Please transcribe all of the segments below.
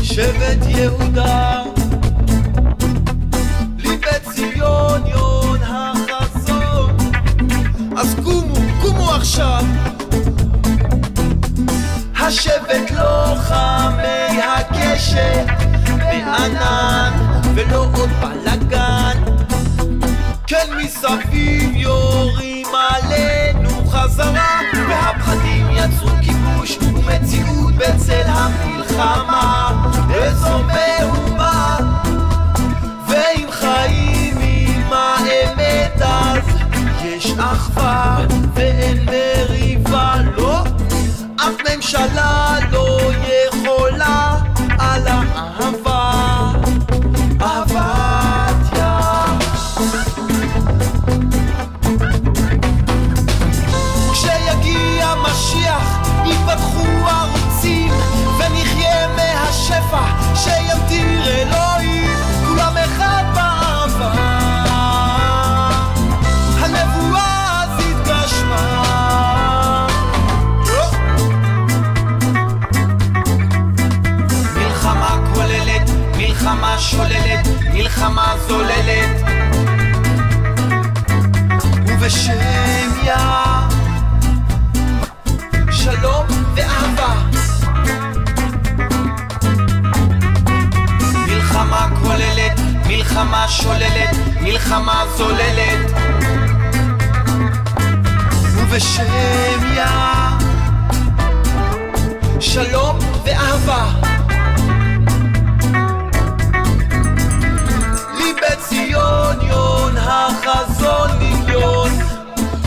שבט יהודה, לי בציון יון החזון. אז קומו עכשיו, השבט לוחמי הקשת, בענן ולא עוד בלגן. כן מסביב יורים עלינו חזרה, והפחדים יצרו כיבוש ומציאות בצל המלחמה. איזו מהומה, ואם חיים עם האמת אז יש אחווה ואין מריבה. לא, אף ממשלה לא יכולה על האהבה, אהבת ים. כשיגיע משיח יפתחו ערוצים ונחיה מהשפע שימטיר אלוהים, כולם אחד באהבה. הנבואה אז התגשמה. מלחמה כוללת, מלחמה שוללת, מלחמה זוללת, ובשם יה שלום ואהבה. מלחמה כוללת, מלחמה שוללת, מלחמה זוללת, ובשם יה שלום ואהבה. לי בציון יון החזון לגיון,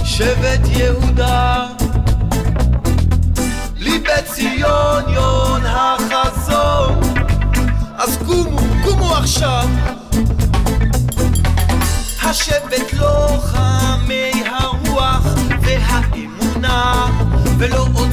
שבט יהודה. לי בציון יון החזון. אז קומו עכשיו, השבט לוחמי הרוח והאמונה, ולא עוד